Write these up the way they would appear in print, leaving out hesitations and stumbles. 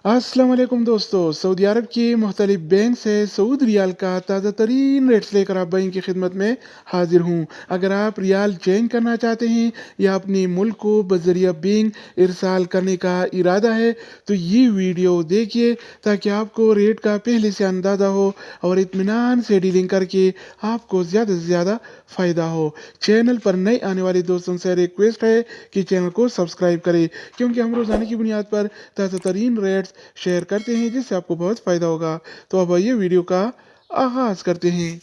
अस्सलाम वालेकुम दोस्तों। सऊदी अरब की मुख्तलिफ बैंक से सऊदी रियाल का ताज़ा तरीन रेट्स लेकर आप बैंक की खिदमत में हाजिर हूँ। अगर आप रियाल चेंज करना चाहते हैं या अपने मुल्क को बजरिया बैंक इरसाल करने का इरादा है तो ये वीडियो देखिए ताकि आपको रेट का पहले से अंदाज़ा हो और इत्मीनान से डीलिंग करके आपको ज़्यादा से ज़्यादा फ़ायदा हो। चैनल पर नए आने वाले दोस्तों से रिक्वेस्ट है कि चैनल को सब्सक्राइब करें, क्योंकि हम रोज़ाना की बुनियाद पर ताज़ा तरीन रेट्स शेयर करते हैं जिससे आपको बहुत फ़ायदा होगा। तो अब आइए वीडियो का आगाज़ करते हैं।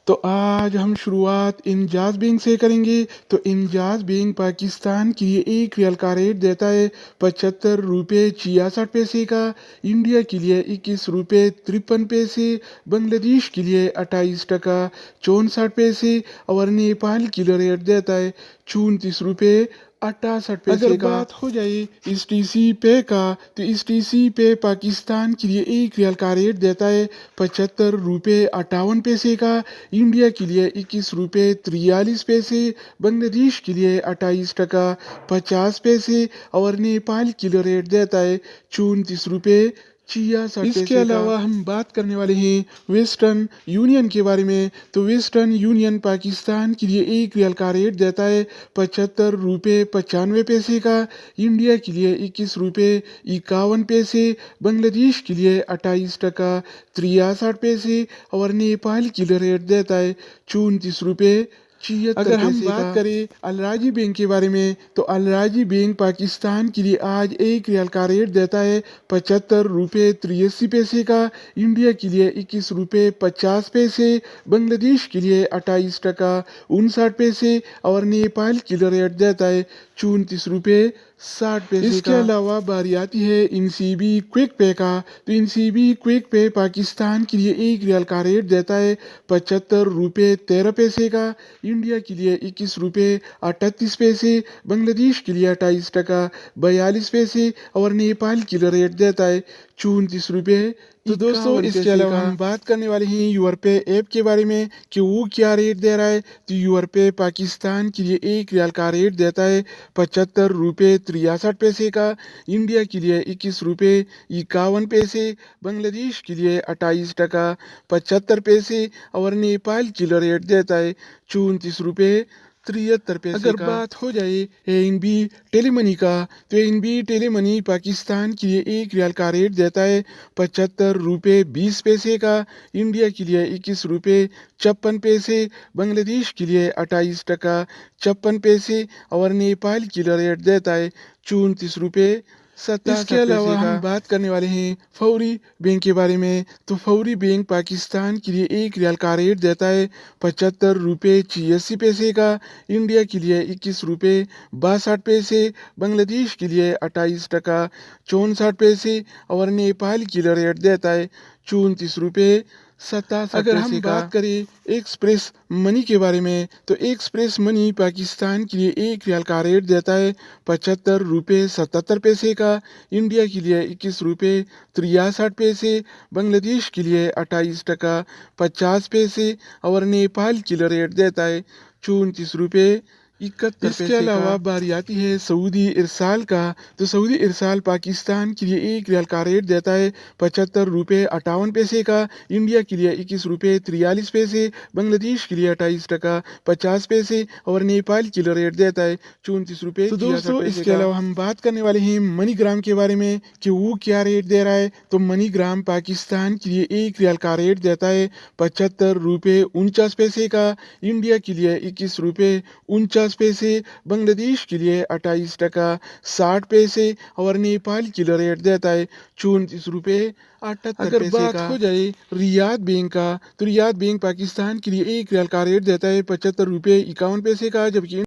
तो आज हम शुरुआत इंजाज बैंक से करेंगे। तो इंजाज बैंक पाकिस्तान के लिए एक रियल का रेट देता है 75 रुपये 66 पैसे का, इंडिया के लिए 21 रुपये 53 पैसे, बांग्लादेश के लिए 28 टका 64 पैसे और नेपाल के लिए रेट देता है 34 रुपये 68 पैसे का। अगर बात हो जाए इस टीसी पे का तो इस टीसी पे पाकिस्तान के लिए एक रियल का रेट देता है 75 रुपये 58 पैसे का, इंडिया के लिए 21 रुपये 43 पैसे, बांग्लादेश के लिए 28 टका 50 पैसे और नेपाल के लिए रेट देता है 34 रुपये 66 पैसे। इसके अलावा हम बात करने वाले हैं वेस्टर्न यूनियन के बारे में। तो वेस्टर्न यूनियन पाकिस्तान के लिए एक रियल का रेट देता है 75 रुपये 95 पैसे का, इंडिया के लिए 21 रुपये 51 पैसे, बांग्लादेश के लिए 28 टका 63 पैसे और नेपाल के लिए रेट देता है 34 रुपये 76 पैसे। अगर हम बात करें अलराजी बैंक के बारे में तो अलराजी बैंक पाकिस्तान के लिए आज एक रियल का रेट देता है 75 रुपये 83 पैसे का, इंडिया के लिए 21 रुपये 50 पैसे, बांग्लादेश के लिए 28 टका 59 पैसे और नेपाल के लिए रेट देता है 34 रुपये 60 पैसे। इसके अलावा बारी आती है इनसीबी क्विक पे का। तो इनसीबी क्विक पे पाकिस्तान के लिए एक रियल का रेट देता है 75 रुपये 13 पैसे का, इंडिया के लिए 21 रुपये 38 पैसे, बांग्लादेश के लिए 28 टका 42 पैसे और नेपाल के लिए रेट देता है 34 रुपये। तो दोस्तों इसके अलावा हम बात करने वाले हैं यूरपे ऐप के बारे में कि वो क्या रेट दे रहा है। तो यूरपे पाकिस्तान के लिए एक रियल का रेट देता है 75 रुपये 63 पैसे का, इंडिया के लिए 21 रुपये 51 पैसे, बांग्लादेश के लिए 28 टका 75 पैसे और नेपाल के लिए रेट देता है 34 रुपये 73 पैसे। अगर बात हो जाए एनबी टेलीमनी का तो एनबी टेलीमनी पाकिस्तान के लिए एक रियल का रेट देता है 75 रुपये 20 पैसे का, इंडिया के लिए 21 रुपये 56 पैसे, बांग्लादेश के लिए 28 टका 56 पैसे और नेपाल के लिए रेट देता है 34 रुपये 87 पैसे। इसके अलावा हम बात करने वाले हैं फौरी बैंक के बारे में। तो फौरी बैंक पाकिस्तान के लिए एक रियल का रेट देता है 75 रुपये 86 पैसे का, इंडिया के लिए 21 रुपये 62 पैसे, बांग्लादेश के लिए 28 टका 64 पैसे और नेपाल के लिए रेट देता है 34 रुपये 87 पैसे। अगर हम बात करें एक्सप्रेस मनी के बारे में तो एक्सप्रेस मनी पाकिस्तान के लिए एक रियल का रेट देता है 75 रुपये 77 पैसे का, इंडिया के लिए 21 रुपये 63 पैसे, बांग्लादेश के लिए 28 टका 50 पैसे और नेपाल के लिए रेट देता है 34 रुपये 71 पैसे। इसके अलावा बारी आती है सऊदी इरसाल का। तो सऊदी इरसाल पाकिस्तान के लिए एक रियल का रेट देता है 75 रुपये 58 पैसे का, इंडिया के लिए 21 रुपये 43 पैसे, बांग्लादेश के लिए 28 टका 50 पैसे और नेपाल के लिए रेट देता है 34 रुपये। तो दोस्तों इसके अलावा हम बात करने वाले हैं मनीग्राम के बारे में कि वो क्या रेट दे रहा है। तो मनीग्राम पाकिस्तान के लिए एक रियल का रेट देता है 75 रुपये 49 पैसे का, इंडिया के लिए 21 रुपये 49 पैसे, बांग्लादेश के लिए 28 टका 60 पैसे और नेपाल के लिए रेट देता है 34 रुपये 78 पैसे। अगर बात हो जाए रियाद बैंक का तो रियाद बैंक पाकिस्तान के लिए एक रियल का रेट देता है 75 रुपये 51 पैसे का, जबकि